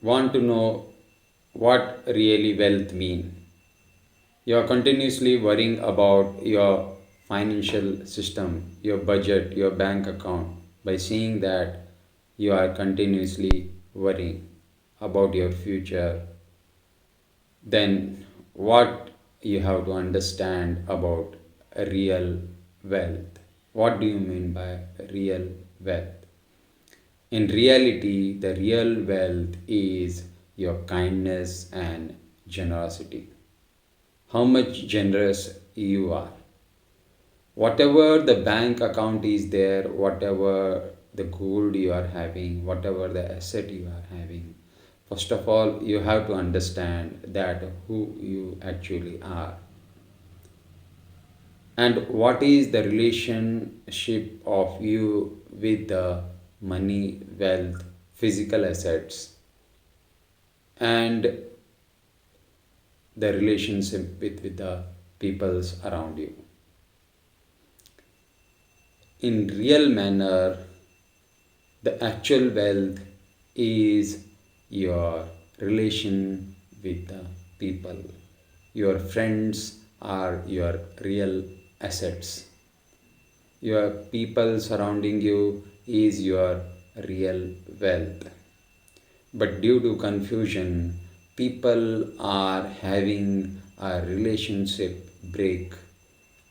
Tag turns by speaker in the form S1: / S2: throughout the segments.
S1: want to know what really wealth mean. You are continuously worrying about your financial system, your budget, your bank account. By seeing that, you are continuously worrying about your future. Then, what you have to understand about real wealth? What do you mean by real wealth? In reality, the real wealth is your kindness and generosity. How much generous you are. Whatever the bank account is there, whatever the gold you are having, whatever the asset you are having, first of all, you have to understand that who you actually are and what is the relationship of you with the money, wealth, physical assets, and the relationship with the peoples around you. In real manner, the actual wealth is your relation with the people. Your friends are your real assets. Your people surrounding you is your real wealth. But due to confusion, people are having a relationship break,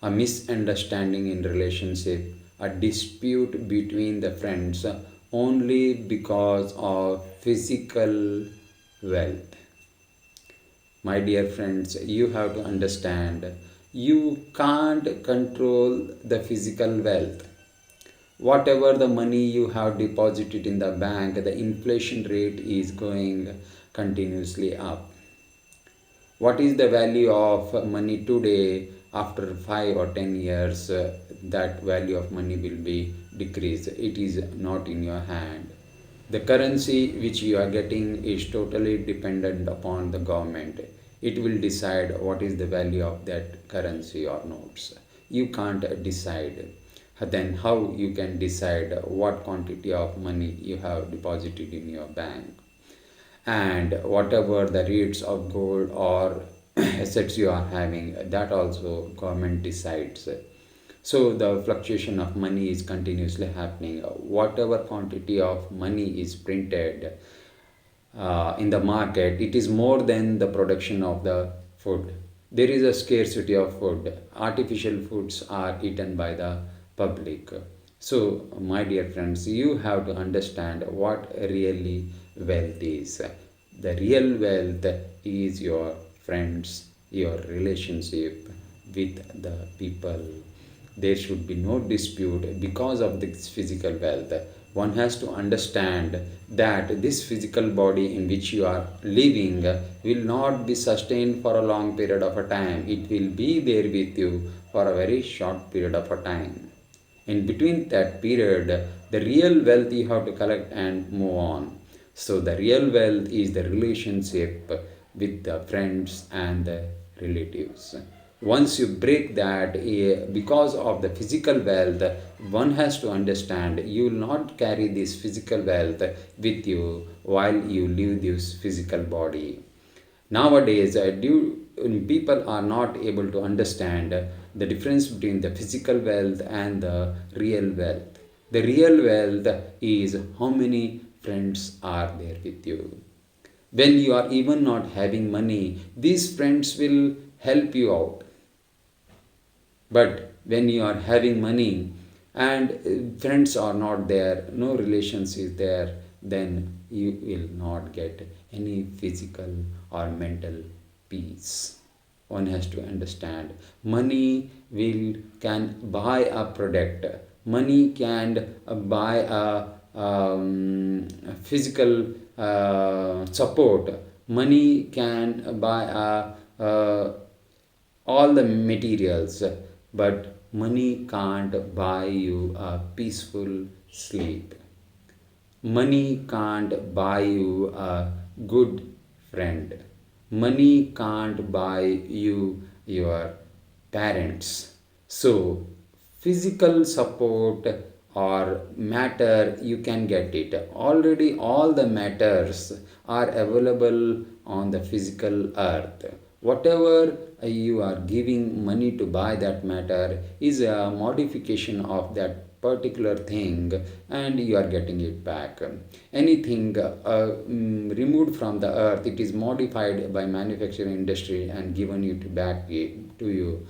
S1: a misunderstanding in relationship, a dispute between the friends only because of physical wealth. My dear friends, you have to understand you can't control the physical wealth. Whatever the money you have deposited in the bank, the inflation rate is going continuously up. What is the value of money today? After 5 or 10 years, that value of money will be decreased. It is not in your hand. The currency which you are getting is totally dependent upon the government. It will decide what is the value of that currency or notes. You can't decide. Then how you can decide what quantity of money you have deposited in your bank? And whatever the rates of gold or assets you are having, that also government decides. So the fluctuation of money is continuously happening. Whatever quantity of money is printed in the market, it is more than the production of the food. There is a scarcity of food. Artificial foods are eaten by the public. So, my dear friends, you have to understand what really wealth is. The real wealth is your friends, your relationship with the people. There should be no dispute because of this physical wealth. One has to understand that this physical body in which you are living will not be sustained for a long period of a time. It will be there with you for a very short period of a time. In between that period, the real wealth you have to collect and move on. So the real wealth is the relationship with the friends and the relatives. Once you break that, because of the physical wealth, one has to understand you will not carry this physical wealth with you while you live this physical body. Nowadays, people are not able to understand the difference between the physical wealth and the real wealth. The real wealth is how many friends are there with you. When you are even not having money, these friends will help you out. But when you are having money and friends are not there, no relations is there, then you will not get any physical or mental peace. One has to understand money will can buy a product. Money can buy a physical support. Money can buy all the materials, but money can't buy you a peaceful sleep. Money can't buy you a good friend. Money can't buy you your parents. So, physical support or matter, you can get it. Already all the matters are available on the physical earth. Whatever you are giving money to buy that matter is a modification of that particular thing, and you are getting it back. Anything removed from the earth, it is modified by manufacturing industry and given it back to you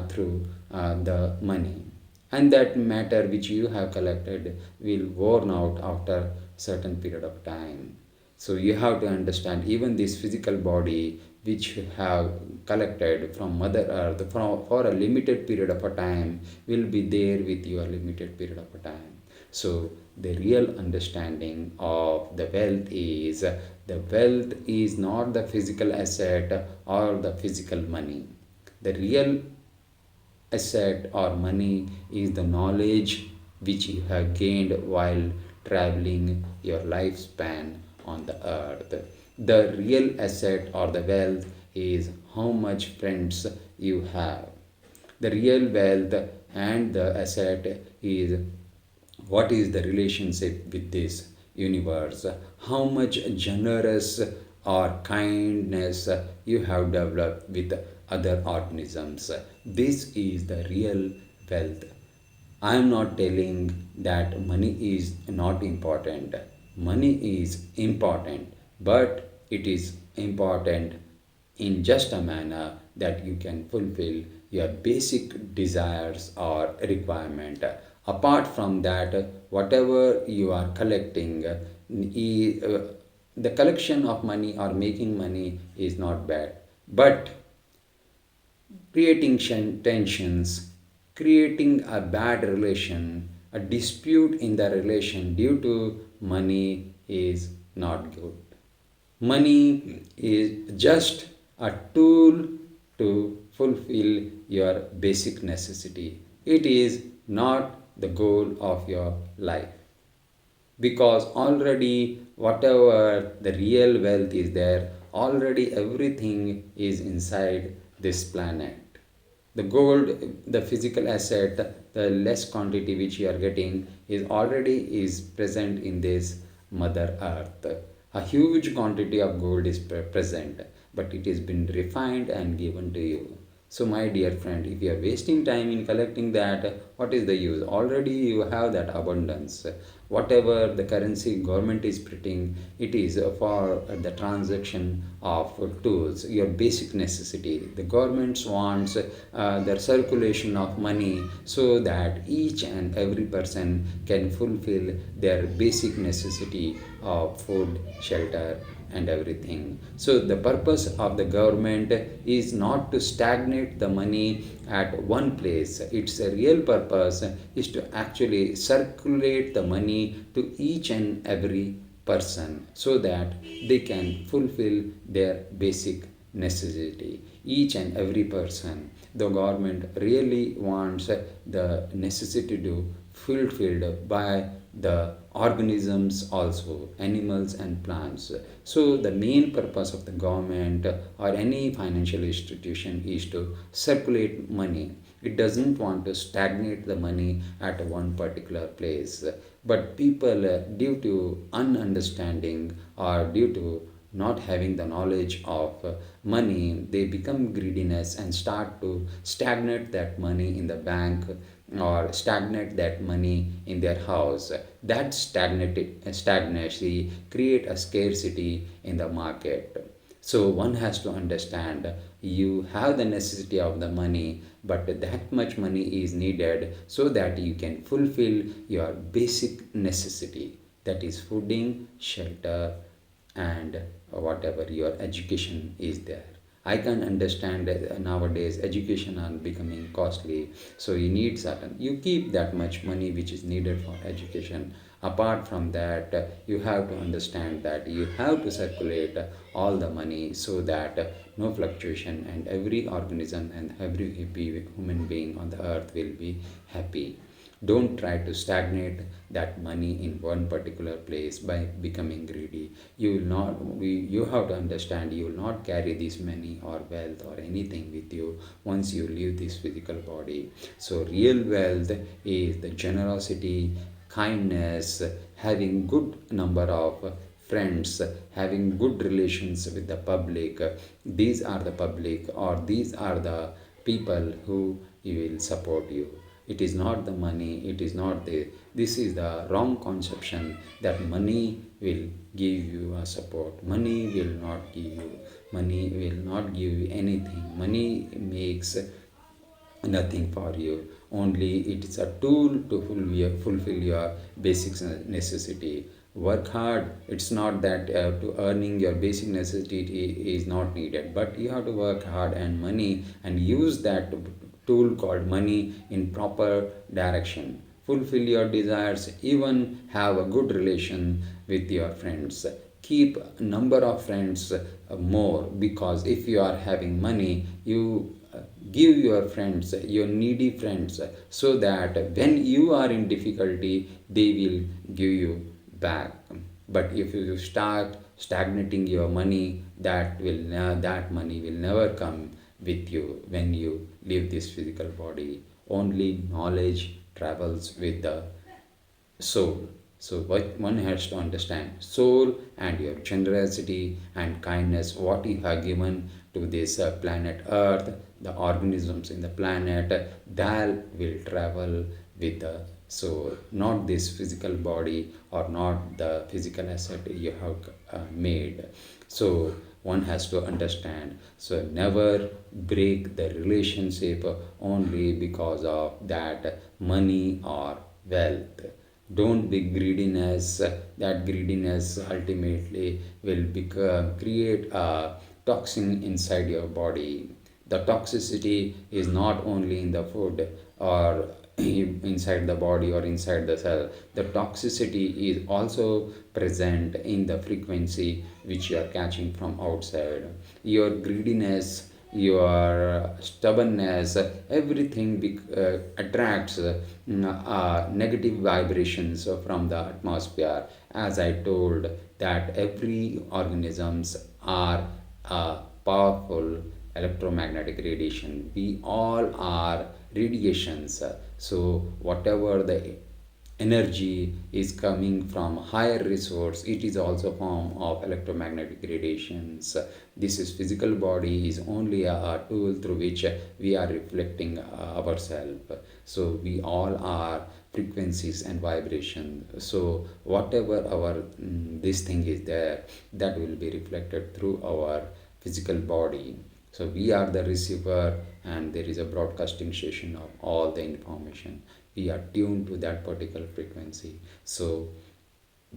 S1: through the money. And that matter which you have collected will worn out after certain period of time. So you have to understand, even this physical body which you have collected from Mother Earth for a limited period of a time will be there with you a limited period of a time. So the real understanding of the wealth is, the wealth is not the physical asset or the physical money. The real asset or money is the knowledge which you have gained while traveling your lifespan on the earth. The real asset or the wealth is how much friends you have. The real wealth and the asset is what is the relationship with this universe, how much generous or kindness you have developed with other organisms. This is the real wealth. I am not telling that money is not important. Money is important, but it is important in just a manner that you can fulfill your basic desires or requirement. Apart from that, whatever you are collecting, the collection of money or making money is not bad, but creating tensions, creating a bad relation, a dispute in the relation due to money is not good. Money is just a tool to fulfill your basic necessity. It is not the goal of your life, because already whatever the real wealth is there, already everything is inside this planet. The gold, the physical asset, the less quantity which you are getting is already is present in this Mother Earth. A huge quantity of gold is present, but it has been refined and given to you. So my dear friend, if you are wasting time in collecting that, what is the use? Already you have that abundance. Whatever the currency government is printing, it is for the transaction of tools, your basic necessity. The government wants the circulation of money so that each and every person can fulfill their basic necessity of food, shelter, and everything. So the purpose of the government is not to stagnate the money at one place. Its real purpose is to actually circulate the money to each and every person so that they can fulfill their basic necessity. Each and every person, the government really wants the necessity to fulfilled by the organisms also, animals and plants. So the main purpose of the government or any financial institution is to circulate money. It doesn't want to stagnate the money at one particular place. But people, due to ununderstanding or due to not having the knowledge of money, they become greediness and start to stagnate that money in the bank or stagnate that money in their house. That stagnancy create a scarcity in the market. So one has to understand, you have the necessity of the money, but that much money is needed so that you can fulfill your basic necessity, that is fooding, shelter, and whatever your education is there. I can understand that nowadays education are becoming costly, so you need certain, you keep that much money which is needed for education. Apart from that, you have to understand that you have to circulate all the money so that no fluctuation, and every organism and every human being on the earth will be happy. Don't try to stagnate that money in one particular place by becoming greedy. You will not you have to understand, you will not carry this money or wealth or anything with you once you leave this physical body. So real wealth is the generosity, kindness, having good number of friends, having good relations with the public. These are the public, or these are the people who will support you. It is not the money, it is not the, this is the wrong conception that money will give you a support. Money will not give you, money will not give you anything. Money makes nothing for you. Only it is a tool to fulfill your basic necessity. Work hard. It's not that to earning your basic necessity is not needed, but you have to work hard and money and use that tool called money in proper direction. Fulfill your desires. Even have a good relation with your friends. Keep a number of friends more, because if you are having money, you give your friends, your needy friends, so that when you are in difficulty, they will give you back. But if you start stagnating your money, that money will never come with you when you leave this physical body. Only knowledge travels with the soul. So what one has to understand, soul and your generosity and kindness, what you have given to this planet Earth, the organisms in the planet, that will travel with the soul, not this physical body or not the physical asset you have made. So one has to understand. So never break the relationship only because of that money or wealth. Don't be greediness. That greediness ultimately will create a toxin inside your body. The toxicity is not only in the food or inside the body or inside the cell. The toxicity is also present in the frequency which you are catching from outside. Your greediness, your stubbornness, everything attracts negative vibrations from the atmosphere. As I told, that every organisms are powerful electromagnetic radiation. We all are radiations. So whatever the energy is coming from higher resource, it is also form of electromagnetic radiations. This is physical body is only a tool through which we are reflecting ourselves. So we all are frequencies and vibration. So whatever our this thing is there, that will be reflected through our physical body. So we are the receiver, and there is a broadcasting station of all the information. We are tuned to that particular frequency. So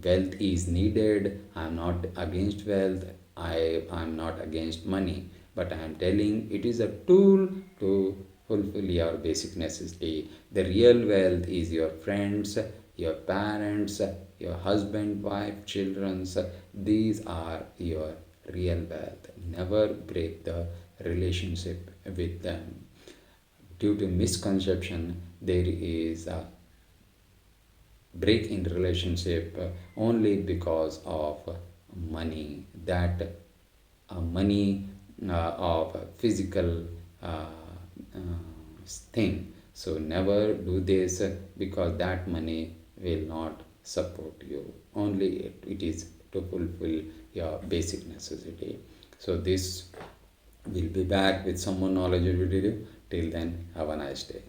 S1: wealth is needed. I am not against wealth. I am not against money. But I am telling it is a tool to fulfill your basic necessity. The real wealth is your friends, your parents, your husband, wife, children. These are your real wealth. Never break the relationship with them. Due to misconception, there is a break in relationship only because of money. That money of physical thing. So never do this because that money will not support you. Only it is to fulfill your basic necessity. So this will be back with some more knowledgeable video. Till then, have a nice day.